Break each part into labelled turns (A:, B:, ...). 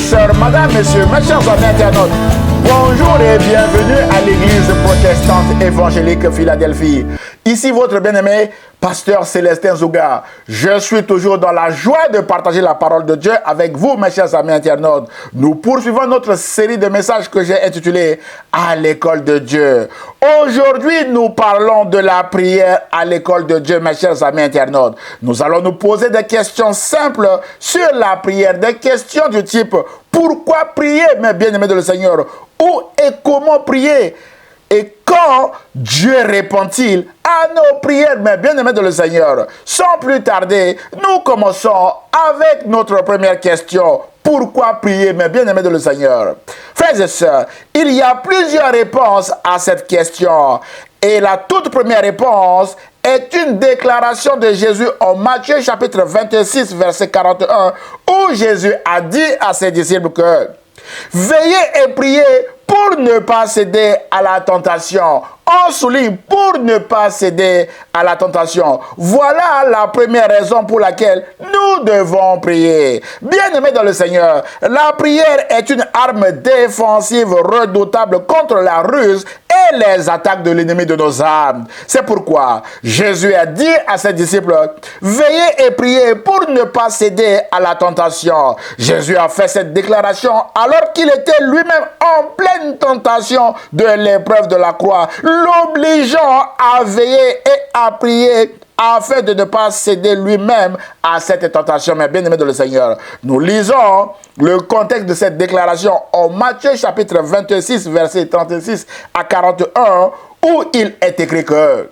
A: sœurs, madame, messieurs, mes chers amis internautes, bonjour et bienvenue à l'église protestante évangélique Philadelphie. Ici votre bien-aimé, pasteur Célestin Zouga. Je suis toujours dans la joie de partager la parole de Dieu avec vous, mes chers amis internautes. Nous poursuivons notre série de messages que j'ai intitulé « À l'école de Dieu ». Aujourd'hui, nous parlons de la prière à l'école de Dieu, mes chers amis internautes. Nous allons nous poser des questions simples sur la prière, des questions du type « Pourquoi prier, mes bien-aimés de le Seigneur ?» Où et comment prier? Et quand Dieu répond-il à nos prières, mes bien-aimés de le Seigneur? Sans plus tarder, nous commençons avec notre première question. Pourquoi prier, mes bien-aimés de le Seigneur? Frères et sœurs, il y a plusieurs réponses à cette question. Et la toute première réponse est une déclaration de Jésus en Matthieu chapitre 26, verset 41, où Jésus a dit à ses disciples que « Veillez et priez pour ne pas céder à la tentation. » On souligne pour ne pas céder à la tentation. Voilà la première raison pour laquelle nous devons prier. Bien-aimés dans le Seigneur, la prière est une arme défensive redoutable contre la ruse et les attaques de l'ennemi de nos âmes. C'est pourquoi Jésus a dit à ses disciples, « Veillez et priez pour ne pas céder à la tentation. » Jésus a fait cette déclaration alors qu'il était lui-même en pleine tentation de l'épreuve de la croix, l'obligeant à veiller et à prier afin de ne pas céder lui-même à cette tentation. Mais bien aimé de le Seigneur, nous lisons le contexte de cette déclaration en Matthieu chapitre 26, versets 36 à 41, où il est écrit que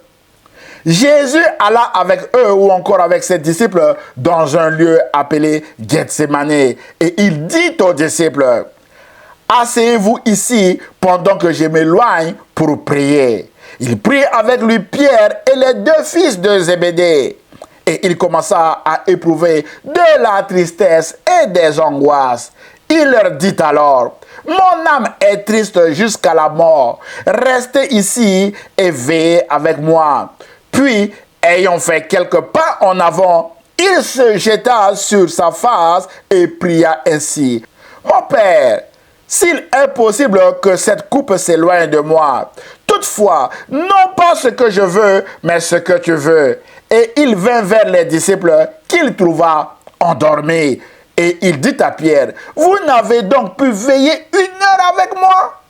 A: Jésus alla avec eux ou encore avec ses disciples dans un lieu appelé Gethsémane et il dit aux disciples, « Asseyez-vous ici pendant que je m'éloigne pour prier. » Il prit avec lui Pierre et les deux fils de Zébédée. Et il commença à éprouver de la tristesse et des angoisses. Il leur dit alors, « Mon âme est triste jusqu'à la mort. Restez ici et veillez avec moi. » Puis, ayant fait quelques pas en avant, il se jeta sur sa face et pria ainsi, « Mon Père, s'il est possible que cette coupe s'éloigne de moi, toutefois, non pas ce que je veux, mais ce que tu veux. » Et il vint vers les disciples qu'il trouva endormis. Et il dit à Pierre, « Vous n'avez donc pu veiller 1 heure avec moi?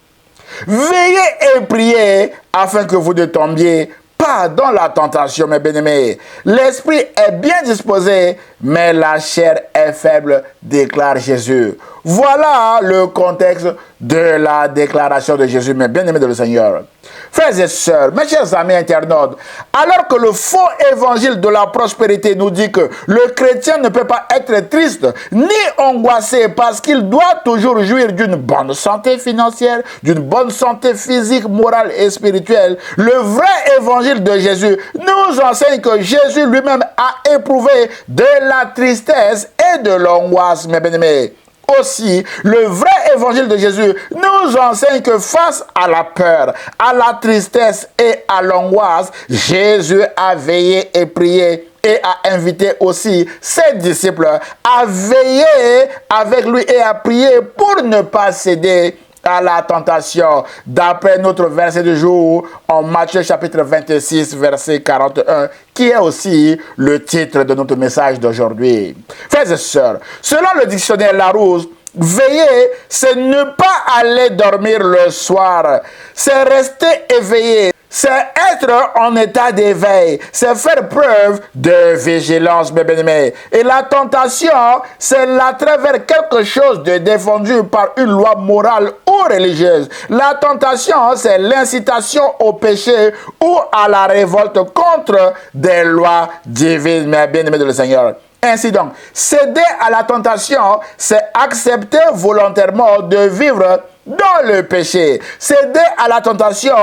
A: Veillez et priez afin que vous ne tombiez pas dans la tentation, mes bien-aimés. L'esprit est bien disposé, mais la chair est faible, déclare Jésus. » Voilà le contexte de la déclaration de Jésus, mes bien-aimés de le Seigneur. Frères et sœurs, mes chers amis internautes, alors que le faux évangile de la prospérité nous dit que le chrétien ne peut pas être triste ni angoissé parce qu'il doit toujours jouir d'une bonne santé financière, d'une bonne santé physique, morale et spirituelle, le vrai évangile de Jésus nous enseigne que Jésus lui-même a éprouvé de la tristesse et de l'angoisse, mes bien-aimés. Aussi, le vrai évangile de Jésus nous enseigne que face à la peur, à la tristesse et à l'angoisse, Jésus a veillé et prié et a invité aussi ses disciples à veiller avec lui et à prier pour ne pas céder à la tentation, d'après notre verset du jour en Matthieu chapitre 26, verset 41, qui est aussi le titre de notre message d'aujourd'hui. Frères et sœurs, selon le dictionnaire Larousse, veiller, c'est ne pas aller dormir le soir, c'est rester éveillé, c'est être en état d'éveil, c'est faire preuve de vigilance, mes bien-aimés. Et la tentation, c'est l'attrait vers quelque chose de défendu par une loi morale ou religieuse. La tentation, c'est l'incitation au péché ou à la révolte contre des lois divines, mes bien-aimés de le Seigneur. Ainsi donc, céder à la tentation, c'est accepter volontairement de vivre dans le péché. Céder à la tentation,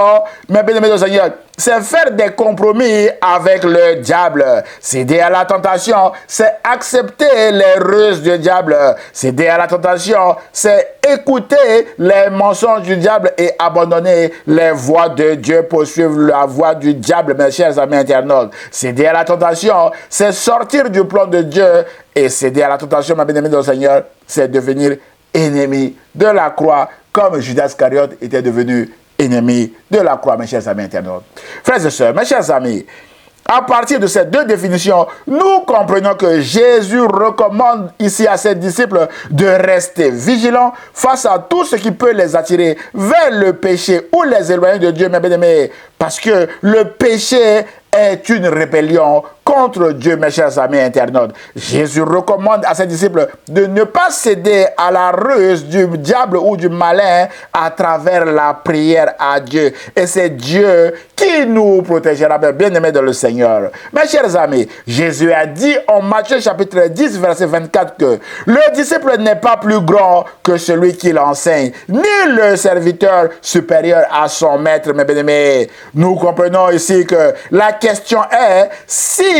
A: mes bien-aimés du Seigneur, c'est faire des compromis avec le diable. Céder à la tentation, c'est accepter les ruses du diable. Céder à la tentation, c'est écouter les mensonges du diable et abandonner les voies de Dieu pour suivre la voie du diable, mes chers amis internautes. Céder à la tentation, c'est sortir du plan de Dieu. Et céder à la tentation, mes bien-aimés du Seigneur, c'est devenir ennemi de la croix, comme Judas Iscariote était devenu ennemi de la croix, mes chers amis internautes. Frères et sœurs, mes chers amis, à partir de ces deux définitions, nous comprenons que Jésus recommande ici à ses disciples de rester vigilants face à tout ce qui peut les attirer vers le péché ou les éloigner de Dieu, mes bien-aimés, parce que le péché est une rébellion contre Dieu, mes chers amis internautes. Jésus recommande à ses disciples de ne pas céder à la ruse du diable ou du malin à travers la prière à Dieu. Et c'est Dieu qui nous protégera, bien-aimés dans le Seigneur. Mes chers amis, Jésus a dit en Matthieu chapitre 10, verset 24 que le disciple n'est pas plus grand que celui qui l'enseigne, ni le serviteur supérieur à son maître, mes bien-aimés. Nous comprenons ici que la question est si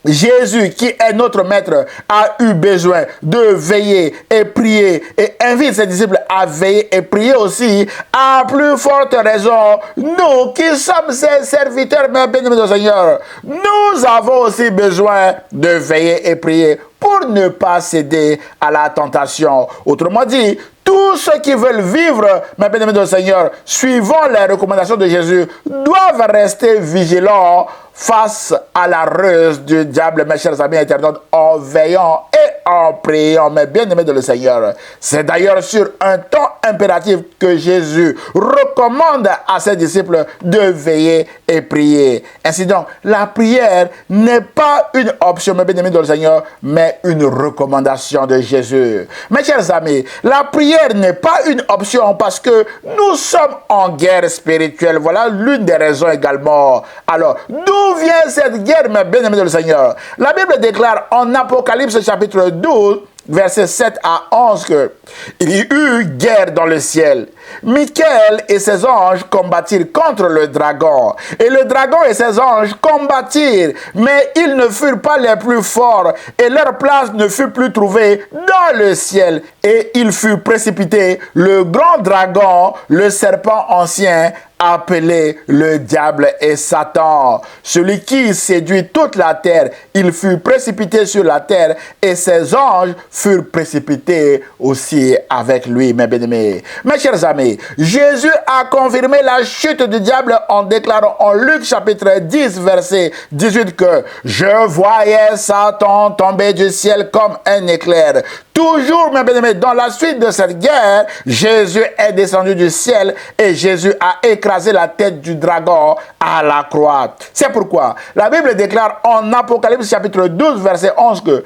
A: Jésus, qui est notre maître, a eu besoin de veiller et prier et invite ses disciples à veiller et prier aussi, à plus forte raison, nous qui sommes ses serviteurs, mes bien-aimés du Seigneur, nous avons aussi besoin de veiller et prier pour ne pas céder à la tentation. Autrement dit, tous ceux qui veulent vivre, mes bien-aimés du Seigneur, suivant les recommandations de Jésus, doivent rester vigilants face à la ruse du diable, mes chers amis internautes, en veillant et en priant, mes bien-aimés de le Seigneur. C'est d'ailleurs sur un temps impératif que Jésus recommande à ses disciples de veiller et prier. Ainsi donc, la prière n'est pas une option, mes bien-aimés de le Seigneur, mais une recommandation de Jésus. Mes chers amis, la prière n'est pas une option parce que nous sommes en guerre spirituelle. Voilà l'une des raisons également. Alors, d'où vient cette guerre, mes bien-aimés de le Seigneur? La Bible déclare en Apocalypse chapitre 12, versets 7 à 11 que il y eut guerre dans le ciel. Michael et ses anges combattirent contre le dragon. Et le dragon et ses anges combattirent, mais ils ne furent pas les plus forts, et leur place ne fut plus trouvée dans le ciel. Et il fut précipité, le grand dragon, le serpent ancien, appelé le diable et Satan, celui qui séduit toute la terre. Il fut précipité sur la terre et ses anges furent précipités aussi avec lui, mes bien-aimés. Mes chers amis, Jésus a confirmé la chute du diable en déclarant en Luc chapitre 10, verset 18 que « Je voyais Satan tomber du ciel comme un éclair ». Toujours, mes bien-aimés, dans la suite de cette guerre, Jésus est descendu du ciel et Jésus a écrasé la tête du dragon à la croix. C'est pourquoi la Bible déclare en Apocalypse chapitre 12, verset 11 que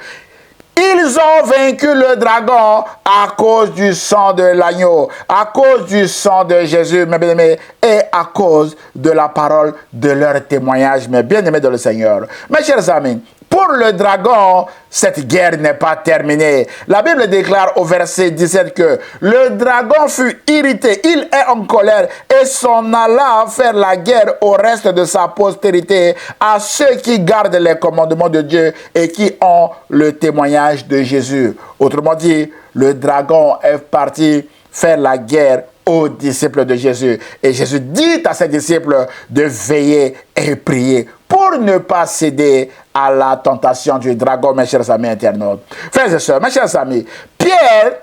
A: ils ont vaincu le dragon à cause du sang de l'agneau, à cause du sang de Jésus, mes bien-aimés, et à cause de la parole de leur témoignage, mes bien-aimés dans le Seigneur. Mes chers amis, pour le dragon, cette guerre n'est pas terminée. La Bible déclare au verset 17 que le dragon fut irrité, il est en colère et s'en alla faire la guerre au reste de sa postérité, à ceux qui gardent les commandements de Dieu et qui ont le témoignage de Jésus. Autrement dit, le dragon est parti faire la guerre aux disciples de Jésus. Et Jésus dit à ses disciples de veiller et prier pour ne pas céder à la tentation du dragon, mes chers amis internautes. Frères et sœurs, mes chers amis, Pierre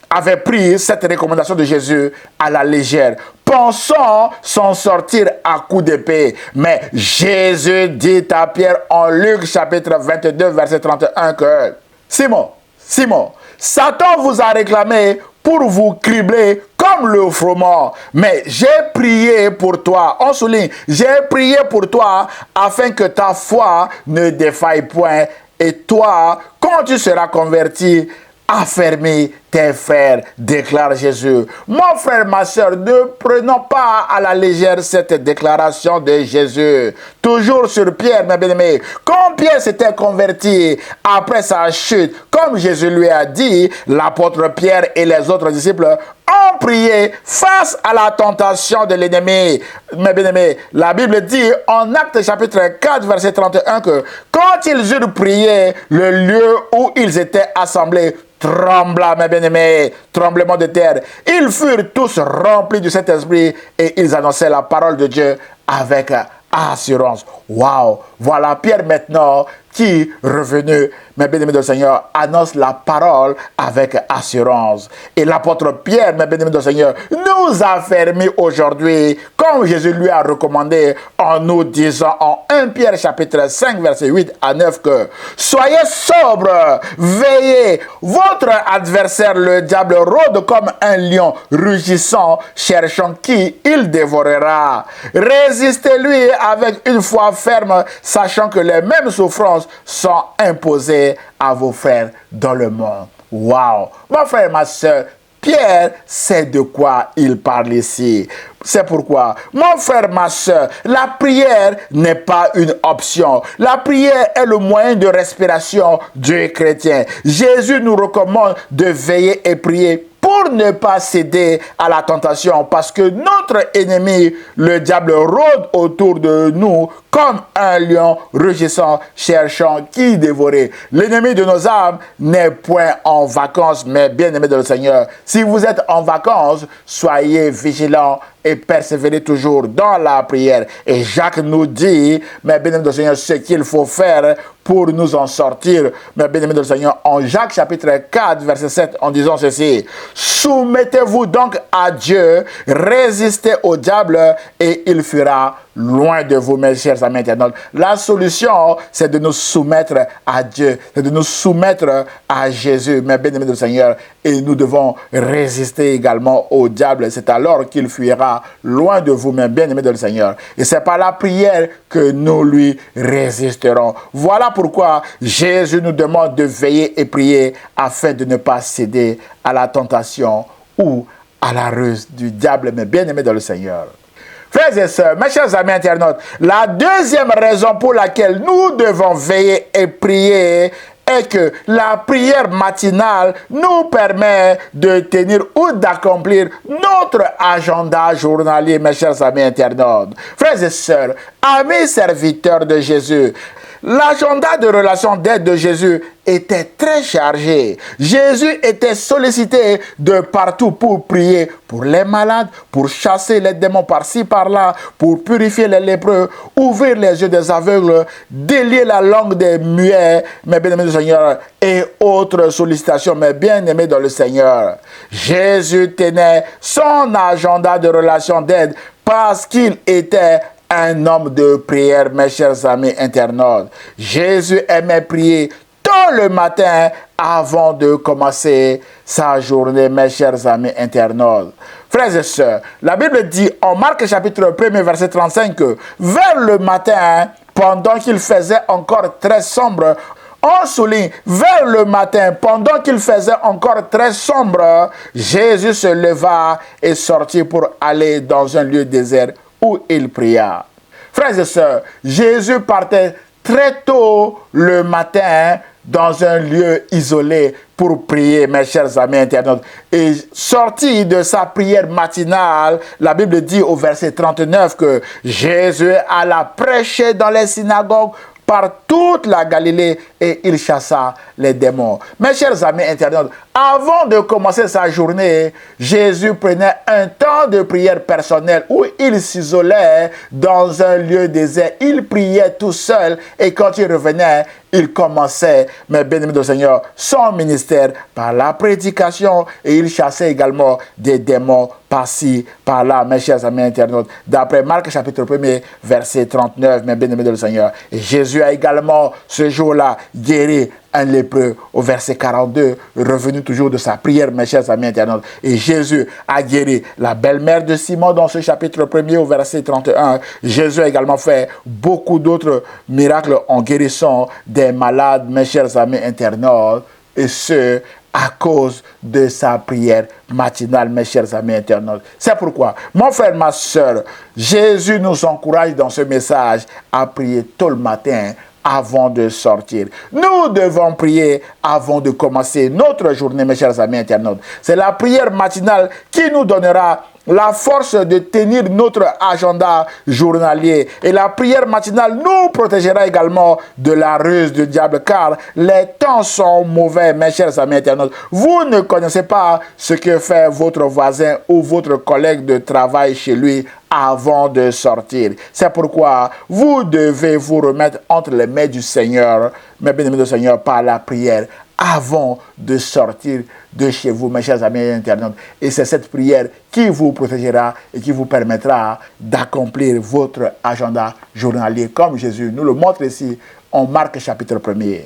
A: avait pris cette recommandation de Jésus à la légère, pensant s'en sortir à coups d'épée. Mais Jésus dit à Pierre en Luc chapitre 22, verset 31 que « Simon, Satan vous a réclamé pour vous cribler comme le froment. Mais j'ai prié pour toi. On souligne, j'ai prié pour toi afin que ta foi ne défaille point. Et toi, quand tu seras converti, affermis tes frères, déclare Jésus. Mon frère, ma soeur, ne prenons pas à la légère cette déclaration de Jésus. Toujours sur Pierre, mes bien-aimés. Quand Pierre s'était converti après sa chute, comme Jésus lui a dit, l'apôtre Pierre et les autres disciples ont prié face à la tentation de l'ennemi. Mes bien-aimés, la Bible dit en Actes chapitre 4, verset 31 que quand ils eurent prié, le lieu où ils étaient assemblés trembla, mes bien-aimés, tremblement de terre. Ils furent tous remplis du Saint-Esprit et ils annonçaient la parole de Dieu avec assurance. Waouh! Voilà Pierre maintenant qui, revenu, mes bien-aimés du Seigneur, annonce la parole avec assurance. Et l'apôtre Pierre, mes bien-aimés du Seigneur, nous affermit aujourd'hui, comme Jésus lui a recommandé, en nous disant en 1 Pierre chapitre 5, verset 8 à 9 que « Soyez sobres, veillez, votre adversaire le diable rôde comme un lion rugissant, cherchant qui il dévorera. Résistez-lui avec une foi ferme, sachant que les mêmes souffrances sont imposées à vos frères dans le monde. » Wow! Mon frère et ma soeur, Pierre sait de quoi il parle ici. C'est pourquoi, mon frère, ma soeur, la prière n'est pas une option. La prière est le moyen de respiration du chrétien. Jésus nous recommande de veiller et prier pour ne pas céder à la tentation, parce que notre ennemi, le diable, rôde autour de nous comme un lion rugissant, cherchant qui dévorer. L'ennemi de nos âmes n'est point en vacances, mais bien-aimé de le Seigneur. Si vous êtes en vacances, soyez vigilants et persévérez toujours dans la prière. Et Jacques nous dit, mais bien-aimé de le Seigneur, ce qu'il faut faire pour nous en sortir. Mais bien-aimé de le Seigneur, en Jacques chapitre 4, verset 7, en disant ceci: soumettez-vous donc à Dieu, résistez au diable et il fuira loin de vous, mes chers amis internautes. La solution, c'est de nous soumettre à Dieu, c'est de nous soumettre à Jésus, mes bien-aimés du Seigneur, et nous devons résister également au diable. C'est alors qu'il fuira loin de vous, mes bien-aimés du Seigneur. Et c'est par la prière que nous lui résisterons. Voilà pourquoi Jésus nous demande de veiller et prier afin de ne pas céder à la tentation ou à la ruse du diable, mes bien-aimés dans le Seigneur. Frères et sœurs, mes chers amis internautes, la deuxième raison pour laquelle nous devons veiller et prier est que la prière matinale nous permet de tenir ou d'accomplir notre agenda journalier, mes chers amis internautes. Frères et sœurs, amis serviteurs de Jésus, l'agenda de relation d'aide de Jésus était très chargé. Jésus était sollicité de partout pour prier pour les malades, pour chasser les démons par-ci, par-là, pour purifier les lépreux, ouvrir les yeux des aveugles, délier la langue des muets, mes bien-aimés du Seigneur, et autres sollicitations, mes bien-aimés dans le Seigneur. Jésus tenait son agenda de relation d'aide parce qu'il était un homme de prière, mes chers amis internautes. Jésus aimait prier tôt le matin avant de commencer sa journée, mes chers amis internautes. Frères et sœurs, la Bible dit en Marc chapitre 1, verset 35 que vers le matin, pendant qu'il faisait encore très sombre, on souligne, vers le matin, pendant qu'il faisait encore très sombre, Jésus se leva et sortit pour aller dans un lieu désert où il pria. Frères et sœurs, Jésus partait très tôt le matin dans un lieu isolé pour prier, mes chers amis internautes. Et sorti de sa prière matinale, la Bible dit au verset 39 que Jésus alla prêcher dans les synagogues par toute la Galilée et il chassa les démons. Mes chers amis internautes, avant de commencer sa journée, Jésus prenait un temps de prière personnelle où il s'isolait dans un lieu désert. Il priait tout seul et quand il revenait, il commençait, mes bien-aimés du Seigneur, son ministère par la prédication et il chassait également des démons par-ci, par-là, mes chers amis internautes. D'après Marc chapitre 1, verset 39, mes bien-aimés du Seigneur. Et Jésus a également, ce jour-là, guéri un lépreux au verset 42, revenu toujours de sa prière, mes chers amis internautes. Et Jésus a guéri la belle-mère de Simon dans ce chapitre 1 au verset 31. Jésus a également fait beaucoup d'autres miracles en guérissant des malades, mes chers amis internautes, et ce, à cause de sa prière matinale, mes chers amis internautes. C'est pourquoi, mon frère, ma soeur, Jésus nous encourage dans ce message à prier tôt le matin, avant de sortir. Nous devons prier avant de commencer notre journée, mes chers amis internautes. C'est la prière matinale qui nous donnera la force de tenir notre agenda journalier. Et la prière matinale nous protégera également de la ruse du diable, car les temps sont mauvais, mes chers amis internautes. Vous ne connaissez pas ce que fait votre voisin ou votre collègue de travail chez lui avant de sortir. C'est pourquoi vous devez vous remettre entre les mains du Seigneur, mes bien-aimés du Seigneur, par la prière, avant de sortir de chez vous, mes chers amis internautes. Et c'est cette prière qui vous protégera et qui vous permettra d'accomplir votre agenda journalier, comme Jésus nous le montre ici en Marc chapitre 1er.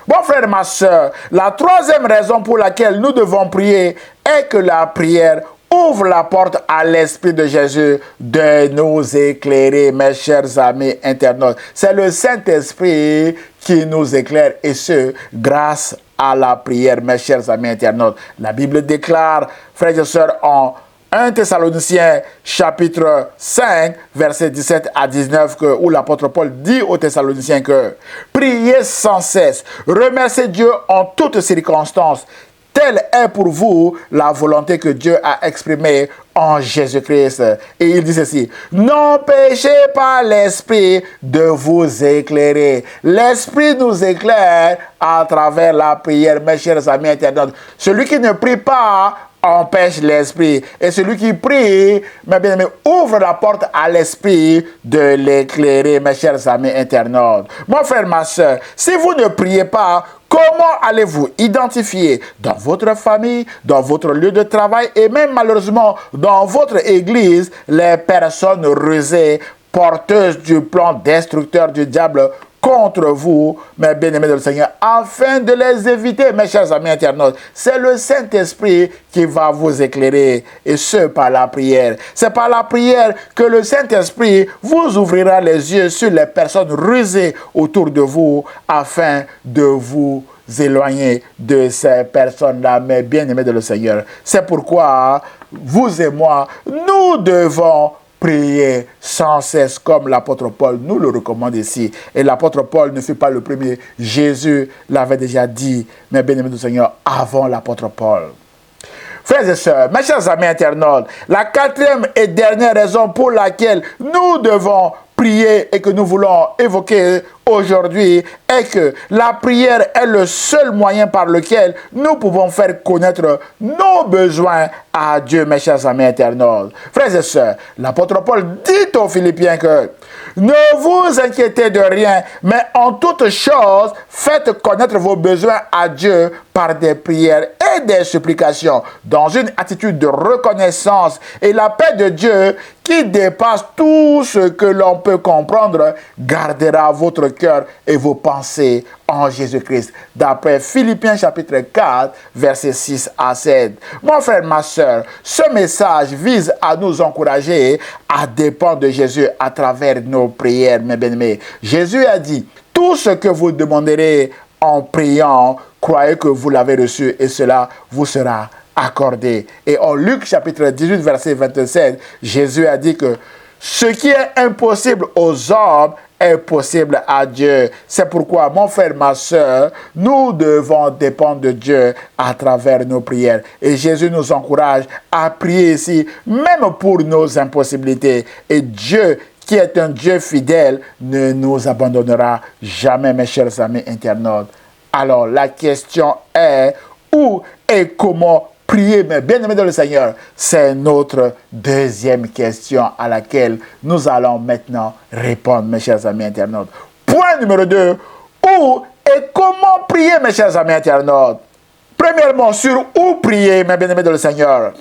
A: Bon frère, ma soeur, la troisième raison pour laquelle nous devons prier est que la prière ouvre la porte à l'Esprit de Jésus de nous éclairer, mes chers amis internautes. C'est le Saint-Esprit qui nous éclaire, et ce, grâce à la prière, mes chers amis internautes. La Bible déclare, frères et sœurs, en 1 Thessaloniciens chapitre 5, versets 17 à 19, où l'apôtre Paul dit aux Thessaloniciens que « Priez sans cesse, remerciez Dieu en toutes circonstances, telle est pour vous la volonté que Dieu a exprimée en Jésus-Christ. » Et il dit ceci: « N'empêchez pas l'Esprit de vous éclairer. » L'Esprit nous éclaire à travers la prière, mes chers amis internautes. Celui qui ne prie pas empêche l'Esprit. Et celui qui prie, mes bien-aimés, ouvre la porte à l'Esprit de l'éclairer, mes chers amis internautes. Mon frère, ma soeur, si vous ne priez pas, comment allez-vous identifier dans votre famille, dans votre lieu de travail et même malheureusement dans votre église les personnes rusées, porteuses du plan destructeur du diable contre vous, mes bien-aimés de le Seigneur, afin de les éviter, mes chers amis internautes? C'est le Saint-Esprit qui va vous éclairer, et ce, par la prière. C'est par la prière que le Saint-Esprit vous ouvrira les yeux sur les personnes rusées autour de vous, afin de vous éloigner de ces personnes-là, mes bien-aimés de le Seigneur. C'est pourquoi, vous et moi, nous devons prier sans cesse, comme l'apôtre Paul nous le recommande ici. Et l'apôtre Paul ne fut pas le premier. Jésus l'avait déjà dit, mes bien-aimés du Seigneur, avant l'apôtre Paul. Frères et sœurs, mes chers amis internautes, la quatrième et dernière raison pour laquelle nous devons prier et que nous voulons évoquer aujourd'hui est que la prière est le seul moyen par lequel nous pouvons faire connaître nos besoins à Dieu, mes chers amis internautes. Frères et sœurs, l'apôtre Paul dit aux Philippiens que ne vous inquiétez de rien, mais en toutes choses, faites connaître vos besoins à Dieu par des prières et des supplications, dans une attitude de reconnaissance, et la paix de Dieu, qui dépasse tout ce que l'on peut comprendre, gardera votre cœur et vos pensées en Jésus-Christ. D'après Philippiens chapitre 4, versets 6 à 7. Mon frère, ma soeur, ce message vise à nous encourager à dépendre de Jésus à travers nos prières, mes bien-aimés. Jésus a dit, tout ce que vous demanderez en priant, croyez que vous l'avez reçu et cela vous sera accordé. Et en Luc chapitre 18, verset 27, Jésus a dit que ce qui est impossible aux hommes est possible à Dieu. C'est pourquoi, mon frère, ma soeur, nous devons dépendre de Dieu à travers nos prières. Et Jésus nous encourage à prier ici, même pour nos impossibilités. Et Dieu, qui est un Dieu fidèle, ne nous abandonnera jamais, mes chers amis internautes. Alors, la question est, où et comment prier, mes bien-aimés dans le Seigneur? C'est notre deuxième question à laquelle nous allons maintenant répondre, mes chers amis internautes. Point numéro 2, où et comment prier, mes chers amis internautes? Premièrement, sur où prier, mes bien-aimés dans le Seigneur?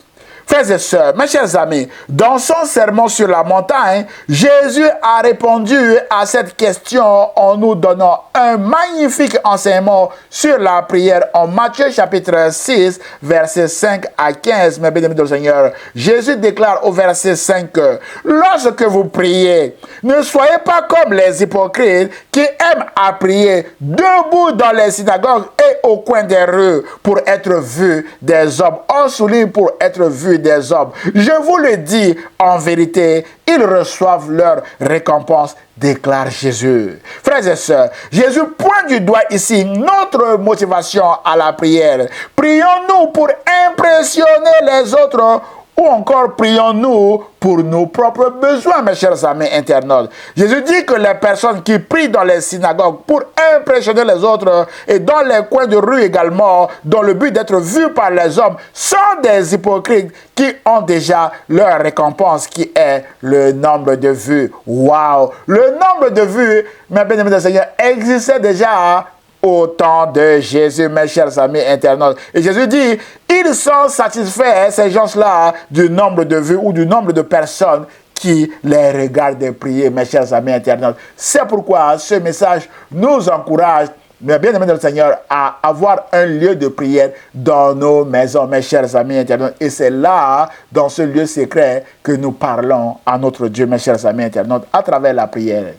A: Frères et sœurs, mes chers amis, dans son sermon sur la montagne, Jésus a répondu à cette question en nous donnant un magnifique enseignement sur la prière en Matthieu chapitre 6, versets 5 à 15. Mes bien-aimés dans le Seigneur, Jésus déclare au verset 5 que lorsque vous priez, ne soyez pas comme les hypocrites qui aiment à prier debout dans les synagogues et au coin des rues pour être vus des hommes, en souligne pour être vus des hommes. Je vous le dis en vérité, ils reçoivent leur récompense, déclare Jésus. Frères et sœurs, Jésus pointe du doigt ici notre motivation à la prière. Prions-nous pour impressionner les autres Ou encore prions-nous pour nos propres besoins, mes chers amis internautes. Jésus dit que les personnes qui prient dans les synagogues pour impressionner les autres et dans les coins de rue également, dans le but d'être vus par les hommes, sont des hypocrites qui ont déjà leur récompense qui est le nombre de vues. Waouh! Le nombre de vues, mes bien-aimés du Seigneur, existait déjà au temps de Jésus, mes chers amis internautes. Et Jésus dit, ils sont satisfaits, ces gens-là, du nombre de vues ou du nombre de personnes qui les regardent prier, mes chers amis internautes. C'est pourquoi ce message nous encourage, mes bien-aimés dans le Seigneur, à avoir un lieu de prière dans nos maisons, mes chers amis internautes. Et c'est là, dans ce lieu secret, que nous parlons à notre Dieu, mes chers amis internautes, à travers la prière.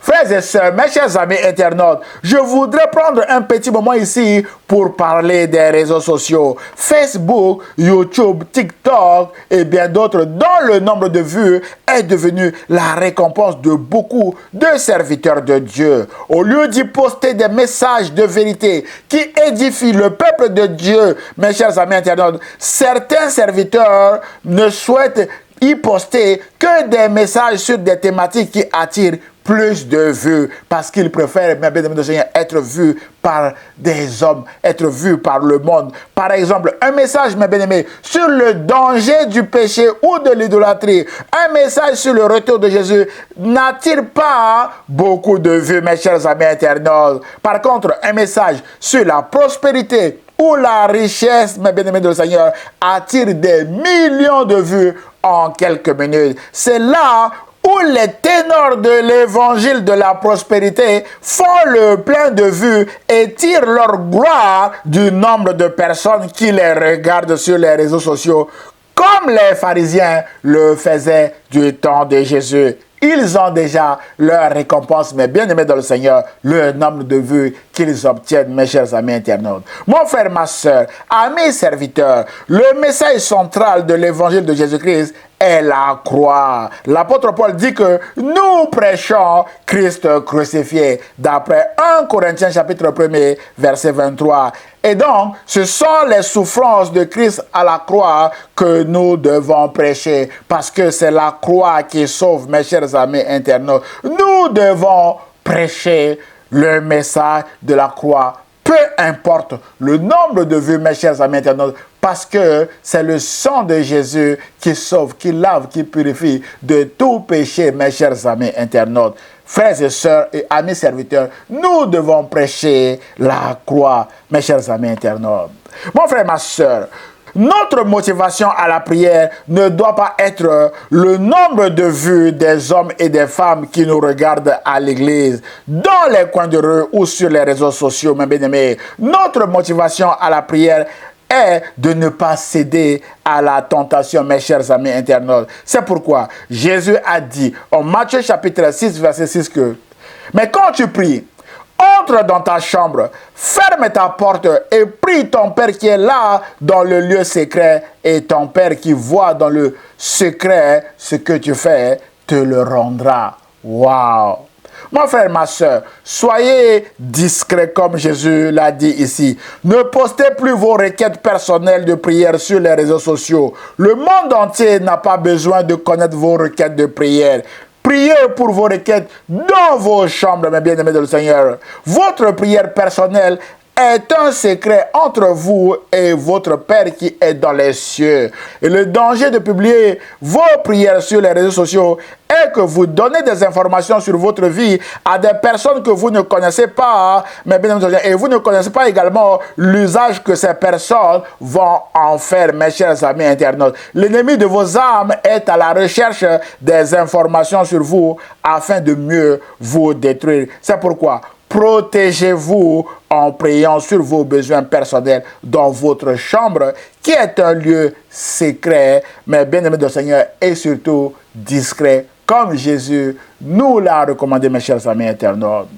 A: Frères et sœurs, mes chers amis internautes, je voudrais prendre un petit moment ici pour parler des réseaux sociaux. Facebook, YouTube, TikTok et bien d'autres, dont le nombre de vues est devenu la récompense de beaucoup de serviteurs de Dieu. Au lieu d'y poster des messages de vérité qui édifient le peuple de Dieu, mes chers amis internautes, certains serviteurs ne souhaitent y poster que des messages sur des thématiques qui attirent plus de vues, parce qu'ils préfèrent, mes bien-aimés de Seigneur, être vus par des hommes, être vus par le monde. Par exemple, un message, mes bien-aimés, sur le danger du péché ou de l'idolâtrie, un message sur le retour de Jésus n'attire pas beaucoup de vues, mes chers amis internautes. Par contre, un message sur la prospérité ou la richesse, mes bien-aimés de Seigneur, attire des millions de vues en quelques minutes. C'est là où les ténors de l'évangile de la prospérité font le plein de vues et tirent leur gloire du nombre de personnes qui les regardent sur les réseaux sociaux, comme les pharisiens le faisaient du temps de Jésus. Ils ont déjà leur récompense, mais bien aimés dans le Seigneur, le nombre de vues qu'ils obtiennent, mes chers amis internautes. Mon frère, ma soeur, amis serviteurs, le message central de l'évangile de Jésus-Christ est la croix. L'apôtre Paul dit que nous prêchons Christ crucifié, d'après 1 Corinthiens chapitre 1er, verset 23. Et donc, ce sont les souffrances de Christ à la croix que nous devons prêcher, parce que c'est la croix qui sauve, mes chers amis internautes. Nous devons prêcher le message de la croix, peu importe le nombre de vues, mes chers amis internautes, parce que c'est le sang de Jésus qui sauve, qui lave, qui purifie de tout péché, mes chers amis internautes. Frères et sœurs et amis serviteurs, nous devons prêcher la croix, mes chers amis internautes. Mon frère, ma sœur, notre motivation à la prière ne doit pas être le nombre de vues des hommes et des femmes qui nous regardent à l'église, dans les coins de rue ou sur les réseaux sociaux, mes bien-aimés. Notre motivation à la prière est de ne pas céder à la tentation, mes chers amis internautes. C'est pourquoi Jésus a dit en Matthieu chapitre 6, verset 6 que « Mais quand tu pries, entre dans ta chambre, ferme ta porte et prie ton Père qui est là dans le lieu secret, et ton Père qui voit dans le secret ce que tu fais te le rendra. » Waouh! Mon frère, ma soeur, soyez discrets comme Jésus l'a dit ici. Ne postez plus vos requêtes personnelles de prière sur les réseaux sociaux. Le monde entier n'a pas besoin de connaître vos requêtes de prière. Priez pour vos requêtes dans vos chambres, mes bien-aimés de le Seigneur. Votre prière personnelle est un secret entre vous et votre Père qui est dans les cieux. Et le danger de publier vos prières sur les réseaux sociaux est que vous donnez des informations sur votre vie à des personnes que vous ne connaissez pas, mais bien entendu, et vous ne connaissez pas également l'usage que ces personnes vont en faire, mes chers amis internautes. L'ennemi de vos âmes est à la recherche des informations sur vous afin de mieux vous détruire. C'est pourquoi protégez-vous en priant sur vos besoins personnels dans votre chambre, qui est un lieu secret, mais bien aimé du Seigneur, et surtout discret, comme Jésus nous l'a recommandé, mes chers amis internautes.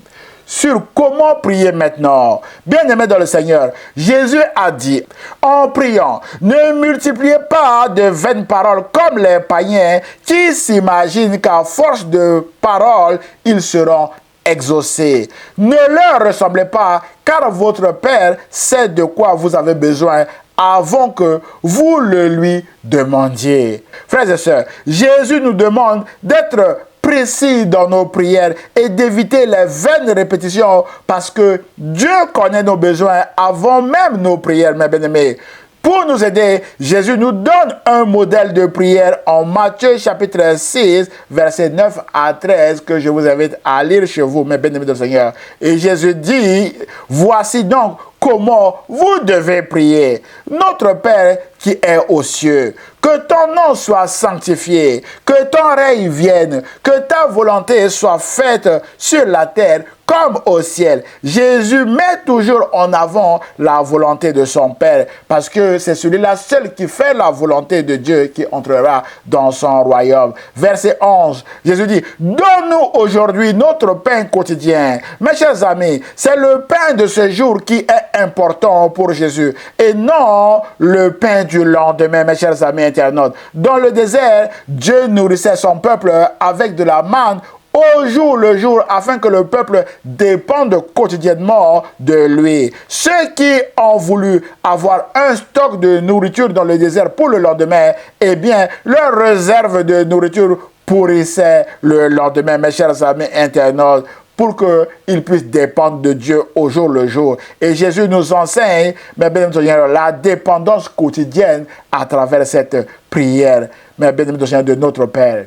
A: Sur comment prier maintenant, bien aimé dans le Seigneur, Jésus a dit, en priant, ne multipliez pas de vaines paroles comme les païens qui s'imaginent qu'à force de paroles, ils seront exaucé. Ne leur ressemblez pas, car votre Père sait de quoi vous avez besoin avant que vous le lui demandiez. Frères et sœurs, Jésus nous demande d'être précis dans nos prières et d'éviter les vaines répétitions parce que Dieu connaît nos besoins avant même nos prières, mes bien-aimés. Pour nous aider, Jésus nous donne un modèle de prière en Matthieu chapitre 6, versets 9 à 13, que je vous invite à lire chez vous, mes bien-aimés du Seigneur. Et Jésus dit, voici donc comment vous devez prier. Notre Père qui est aux cieux, que ton nom soit sanctifié, que ton règne vienne, que ta volonté soit faite sur la terre comme au ciel. Jésus met toujours en avant la volonté de son Père, parce que c'est celui-là seul qui fait la volonté de Dieu qui entrera dans son royaume. Verset 11, Jésus dit, donne-nous aujourd'hui notre pain quotidien. Mes chers amis, c'est le pain de ce jour qui est important pour Jésus, et non le pain du lendemain, mes chers amis internautes. Dans le désert, Dieu nourrissait son peuple avec de la manne au jour le jour, afin que le peuple dépende quotidiennement de lui. Ceux qui ont voulu avoir un stock de nourriture dans le désert pour le lendemain, eh bien, leur réserve de nourriture pourrissait le lendemain, mes chers amis internautes, pour qu'ils puissent dépendre de Dieu au jour le jour. Et Jésus nous enseigne, mes bien-aimés, la dépendance quotidienne à travers cette prière, mes bien-aimés, de notre Père.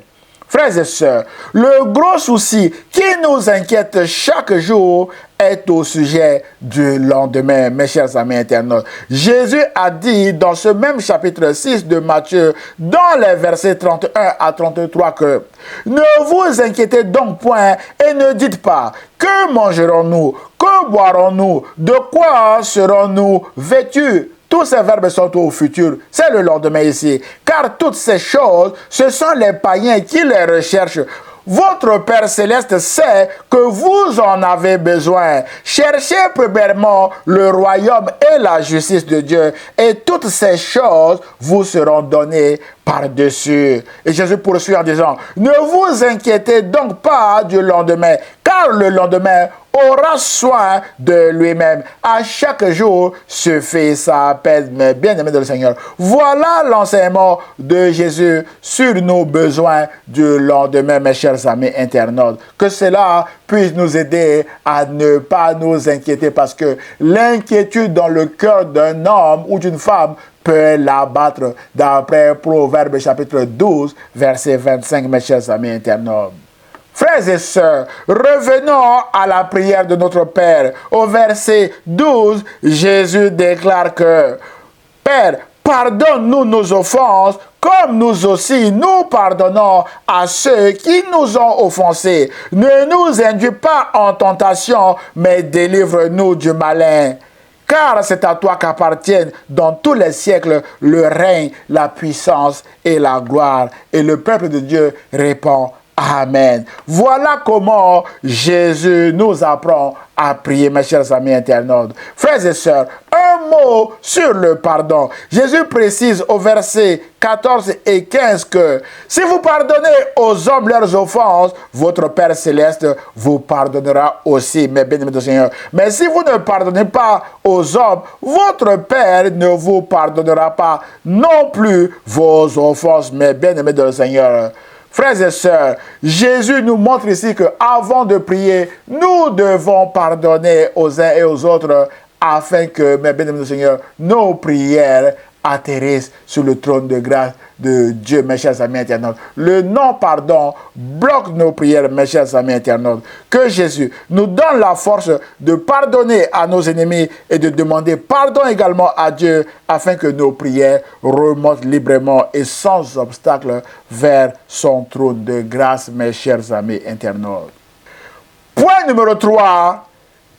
A: Frères et sœurs, le gros souci qui nous inquiète chaque jour est au sujet du lendemain, mes chers amis internautes. Jésus a dit dans ce même chapitre 6 de Matthieu, dans les versets 31 à 33, que « Ne vous inquiétez donc point et ne dites pas, que mangerons-nous, que boirons-nous, de quoi serons-nous vêtus ?» Tous ces verbes sont au futur, c'est le lendemain ici. Car toutes ces choses, ce sont les païens qui les recherchent. Votre Père Céleste sait que vous en avez besoin. Cherchez premièrement le royaume et la justice de Dieu, et toutes ces choses vous seront données par-dessus. Et Jésus poursuit en disant, ne vous inquiétez donc pas du lendemain, car le lendemain aura soin de lui-même. À chaque jour suffit sa peine, mes bien-aimés de le Seigneur. Voilà l'enseignement de Jésus sur nos besoins du lendemain, mes chers amis internautes. Que cela puisse nous aider à ne pas nous inquiéter, parce que l'inquiétude dans le cœur d'un homme ou d'une femme peut l'abattre, d'après Proverbes chapitre 12, verset 25, mes chers amis internautes. Frères et sœurs, revenons à la prière de notre Père. Au verset 12, Jésus déclare que « Père, pardonne-nous nos offenses, comme nous aussi nous pardonnons à ceux qui nous ont offensés. Ne nous induis pas en tentation, mais délivre-nous du malin. Car c'est à toi qu'appartiennent dans tous les siècles le règne, la puissance et la gloire. » Et le peuple de Dieu répond Amen. Voilà comment Jésus nous apprend à prier, mes chers amis internautes. Frères et sœurs, un mot sur le pardon. Jésus précise au verset 14 et 15 que si vous pardonnez aux hommes leurs offenses, votre Père Céleste vous pardonnera aussi, mes bien-aimés du Seigneur. Mais si vous ne pardonnez pas aux hommes, votre Père ne vous pardonnera pas non plus vos offenses, mes bien-aimés du Seigneur. Frères et sœurs, Jésus nous montre ici qu'avant de prier, nous devons pardonner aux uns et aux autres afin que, mes bien-aimés du Seigneur, nos prières atterrissent sur le trône de grâce de Dieu, mes chers amis internautes. Le non-pardon bloque nos prières, mes chers amis internautes. Que Jésus nous donne la force de pardonner à nos ennemis et de demander pardon également à Dieu afin que nos prières remontent librement et sans obstacle vers son trône de grâce, mes chers amis internautes. Point numéro 3.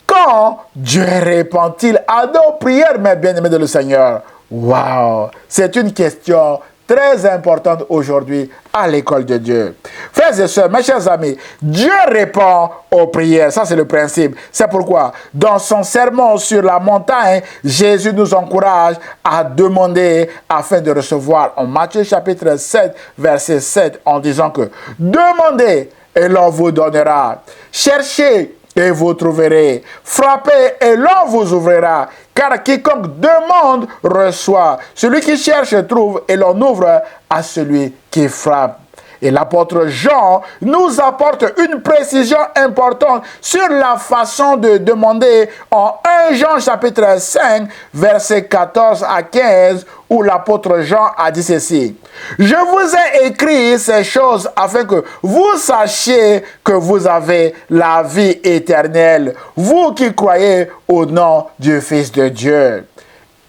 A: Quand Dieu répond-il à nos prières, mes bien-aimés de le Seigneur? Waouh! C'est une question très importante aujourd'hui à l'école de Dieu. Frères et sœurs, mes chers amis, Dieu répond aux prières. Ça, c'est le principe. C'est pourquoi, dans son sermon sur la montagne, Jésus nous encourage à demander afin de recevoir. En Matthieu chapitre 7, verset 7, en disant que « Demandez et l'on vous donnera. Cherchez et vous trouverez. Frappez et l'on vous ouvrira. Car quiconque demande reçoit. Celui qui cherche trouve et l'on ouvre à celui qui frappe. Et l'apôtre Jean nous apporte une précision importante sur la façon de demander en 1 Jean chapitre 5, versets 14 à 15, où l'apôtre Jean a dit ceci. « Je vous ai écrit ces choses afin que vous sachiez que vous avez la vie éternelle, vous qui croyez au nom du Fils de Dieu. »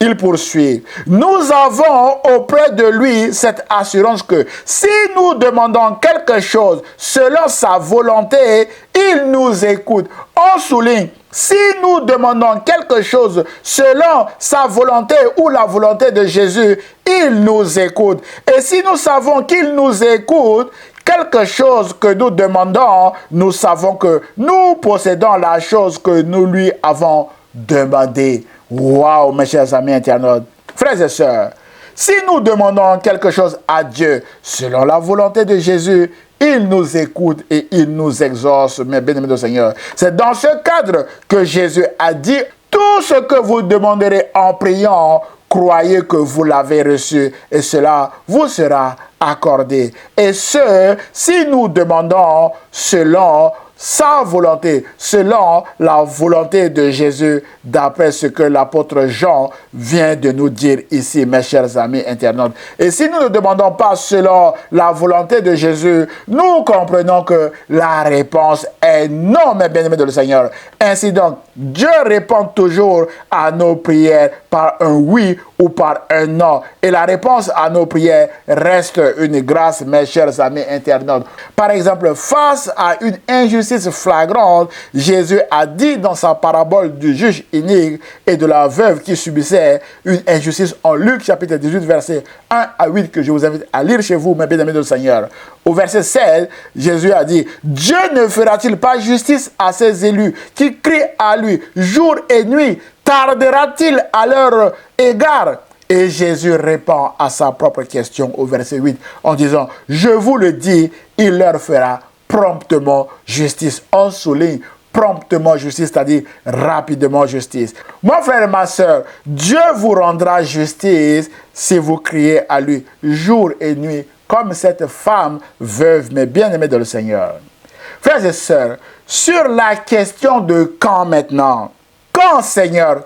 A: Il poursuit, nous avons auprès de lui cette assurance que si nous demandons quelque chose selon sa volonté, il nous écoute. On souligne, si nous demandons quelque chose selon sa volonté ou la volonté de Jésus, il nous écoute. Et si nous savons qu'il nous écoute, quelque chose que nous demandons, nous savons que nous possédons la chose que nous lui avons demandée. Waouh, mes chers amis internautes, frères et sœurs, si nous demandons quelque chose à Dieu selon la volonté de Jésus, il nous écoute et il nous exauce, mes bien-aimés du Seigneur. C'est dans ce cadre que Jésus a dit, tout ce que vous demanderez en priant, croyez que vous l'avez reçu et cela vous sera accordé. Et ce, si nous demandons selon sa volonté, selon la volonté de Jésus, d'après ce que l'apôtre Jean vient de nous dire ici, mes chers amis internautes. Et si nous ne demandons pas selon la volonté de Jésus, nous comprenons que la réponse est non, mes bien-aimés de le Seigneur. Ainsi donc, Dieu répond toujours à nos prières par un oui ou par un non. Et la réponse à nos prières reste une grâce, mes chers amis internautes. Par exemple, face à une injustice flagrante, Jésus a dit dans sa parabole du juge inique et de la veuve qui subissait une injustice en Luc chapitre 18, versets 1 à 8, que je vous invite à lire chez vous, mes bien-aimés du Seigneur. Au verset 16, Jésus a dit, « Dieu ne fera-t-il pas justice à ses élus qui crient à lui jour et nuit? Tardera-t-il à leur égard ?» Et Jésus répond à sa propre question au verset 8 en disant, « Je vous le dis, il leur fera promptement justice. » On souligne promptement justice, c'est-à-dire rapidement justice. Mon frère et ma soeur, Dieu vous rendra justice si vous criez à lui jour et nuit, comme cette femme veuve, mais bien-aimée de le Seigneur. Frères et sœurs, sur la question de quand maintenant, quand Seigneur,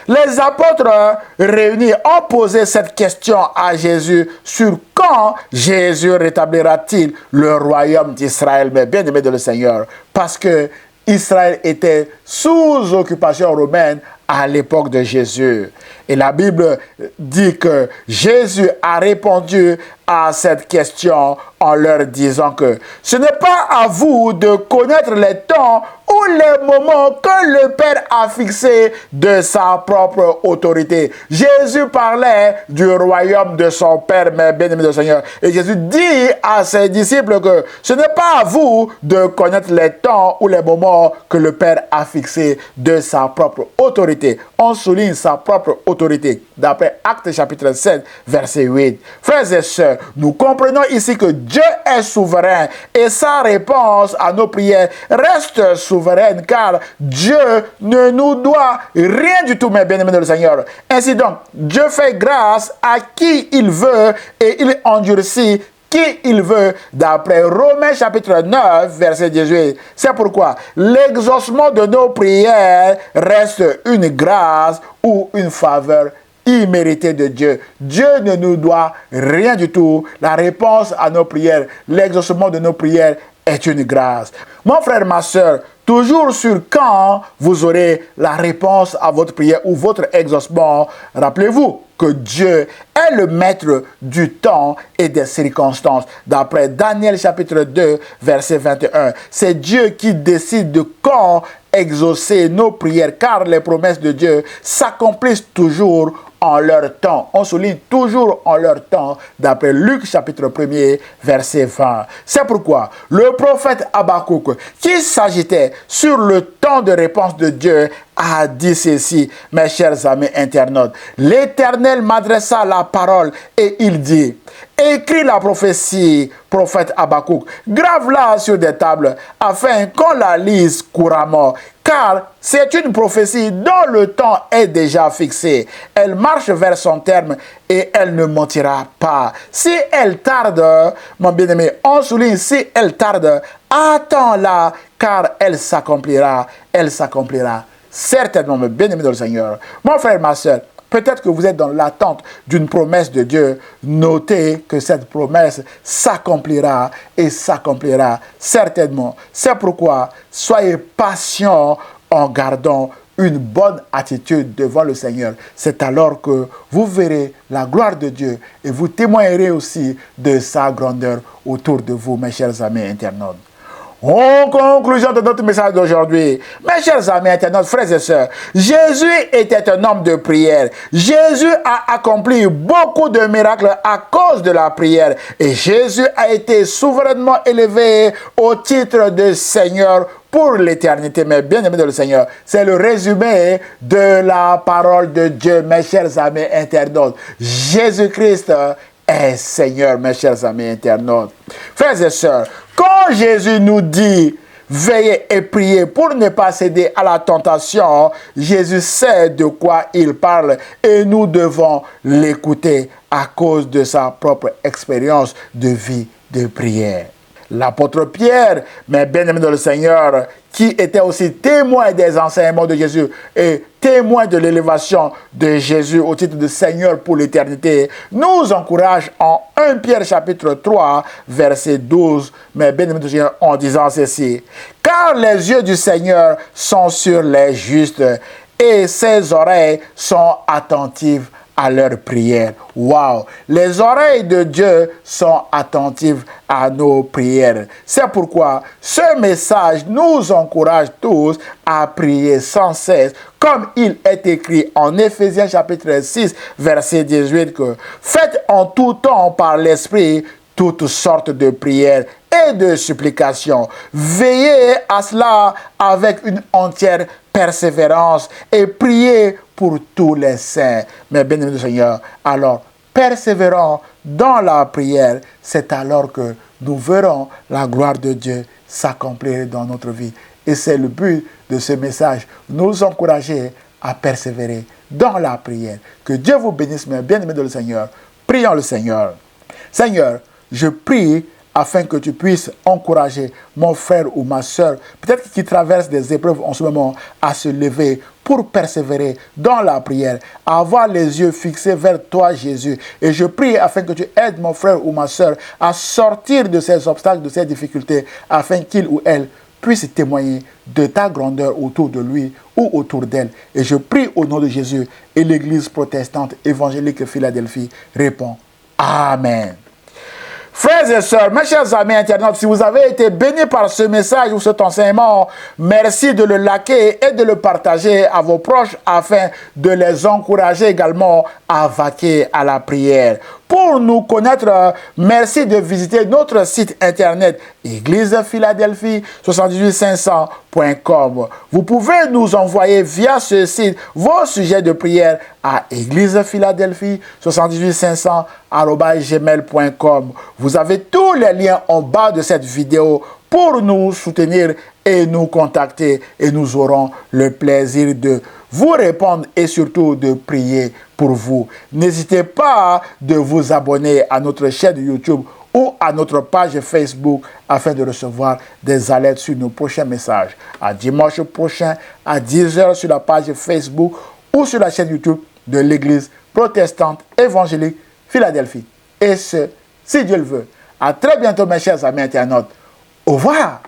A: les apôtres réunis ont posé cette question à Jésus sur quand Jésus rétablira-t-il le royaume d'Israël, mais bien aimé de le Seigneur, parce que Israël était sous occupation romaine à l'époque de Jésus. Et la Bible dit que Jésus a répondu à cette question en leur disant que ce n'est pas à vous de connaître les temps ou les moments que le Père a fixés de sa propre autorité. Jésus parlait du royaume de son Père, mais bien-aimé du Seigneur. Et Jésus dit à ses disciples que ce n'est pas à vous de connaître les temps ou les moments que le Père a fixés de sa propre autorité. On souligne sa propre autorité, d'après Actes chapitre 7, verset 8. Frères et sœurs, nous comprenons ici que Dieu est souverain et sa réponse à nos prières reste souveraine, car Dieu ne nous doit rien du tout, mes bien-aimés de le Seigneur. Ainsi donc, Dieu fait grâce à qui il veut et il endurcit qui il veut, d'après Romains chapitre 9, verset 18. C'est pourquoi l'exaucement de nos prières reste une grâce ou une faveur imméritée de Dieu. Dieu ne nous doit rien du tout. La réponse à nos prières, l'exaucement de nos prières est une grâce. Mon frère, ma soeur, toujours sur quand vous aurez la réponse à votre prière ou votre exaucement, rappelez-vous que Dieu est le maître du temps et des circonstances. D'après Daniel chapitre 2, verset 21, c'est Dieu qui décide de quand exaucer nos prières, car les promesses de Dieu s'accomplissent toujours en leur temps. On souligne toujours en leur temps, d'après Luc chapitre 1er, verset 20. C'est pourquoi le prophète Habakkuk, qui s'agitait sur le temps de réponse de Dieu, a dit ceci, mes chers amis internautes. L'Éternel m'adressa la parole et il dit, écris la prophétie, prophète Habakkuk, grave-la sur des tables, afin qu'on la lise couramment, car c'est une prophétie dont le temps est déjà fixé. Elle marche vers son terme et elle ne mentira pas. Si elle tarde, mon bien-aimé, on souligne, si elle tarde, attends-la, car elle s'accomplira, certainement, mon bien-aimé dans le Seigneur. Mon frère, ma soeur, peut-être que vous êtes dans l'attente d'une promesse de Dieu. Notez que cette promesse s'accomplira et s'accomplira certainement. C'est pourquoi soyez patients en gardant une bonne attitude devant le Seigneur. C'est alors que vous verrez la gloire de Dieu et vous témoignerez aussi de sa grandeur autour de vous, mes chers amis internautes. En conclusion de notre message d'aujourd'hui, mes chers amis internautes, frères et sœurs, Jésus était un homme de prière. Jésus a accompli beaucoup de miracles à cause de la prière. Et Jésus a été souverainement élevé au titre de Seigneur pour l'éternité. Mais bien aimé dans le Seigneur, c'est le résumé de la parole de Dieu, mes chers amis internautes. Jésus-Christ est Seigneur, mes chers amis internautes. Frères et sœurs, quand Jésus nous dit veillez et priez pour ne pas céder à la tentation, Jésus sait de quoi il parle et nous devons l'écouter à cause de sa propre expérience de vie de prière. L'apôtre Pierre, mais bien aimé dans le Seigneur, qui était aussi témoin des enseignements de Jésus et témoin de l'élévation de Jésus au titre de Seigneur pour l'éternité, nous encourage en 1 Pierre chapitre 3, verset 12, mais bien aimé dans le Seigneur, en disant ceci. Car les yeux du Seigneur sont sur les justes et ses oreilles sont attentives à leur prière. Waouh! Les oreilles de Dieu sont attentives à nos prières. C'est pourquoi ce message nous encourage tous à prier sans cesse, comme il est écrit en Éphésiens chapitre 6, verset 18, que faites en tout temps par l'Esprit toutes sortes de prières et de supplications. Veillez à cela avec une entière persévérance et priez pour tous les saints. Mais bien aimé du Seigneur, alors persévérant dans la prière, c'est alors que nous verrons la gloire de Dieu s'accomplir dans notre vie. Et c'est le but de ce message, nous encourager à persévérer dans la prière. Que Dieu vous bénisse, mes bien-aimés dans le Seigneur. Prions le Seigneur. Seigneur, je prie afin que tu puisses encourager mon frère ou ma soeur, peut-être qui traverse des épreuves en ce moment, à se lever pour persévérer dans la prière, à avoir les yeux fixés vers toi, Jésus. Et je prie afin que tu aides mon frère ou ma soeur à sortir de ces obstacles, de ces difficultés, afin qu'il ou elle puisse témoigner de ta grandeur autour de lui ou autour d'elle. Et je prie au nom de Jésus, et l'Église protestante évangélique Philadelphie répond Amen. Frères et sœurs, mes chers amis internautes, si vous avez été bénis par ce message ou cet enseignement, merci de le liker et de le partager à vos proches afin de les encourager également à vaquer à la prière. Pour nous connaître, merci de visiter notre site internet églisephiladelphie 78500.com. Vous pouvez nous envoyer via ce site vos sujets de prière à églisephiladelphie 78500@gmail.com. Vous avez tous les liens en bas de cette vidéo pour nous soutenir et nous contacter, et nous aurons le plaisir de vous répondre et surtout de prier pour vous. N'hésitez pas de vous abonner à notre chaîne YouTube ou à notre page Facebook afin de recevoir des alertes sur nos prochains messages. À dimanche prochain à 10h sur la page Facebook ou sur la chaîne YouTube de l'Église protestante évangélique Philadelphie. Et ce, si Dieu le veut. À très bientôt mes chers amis internautes. Au revoir.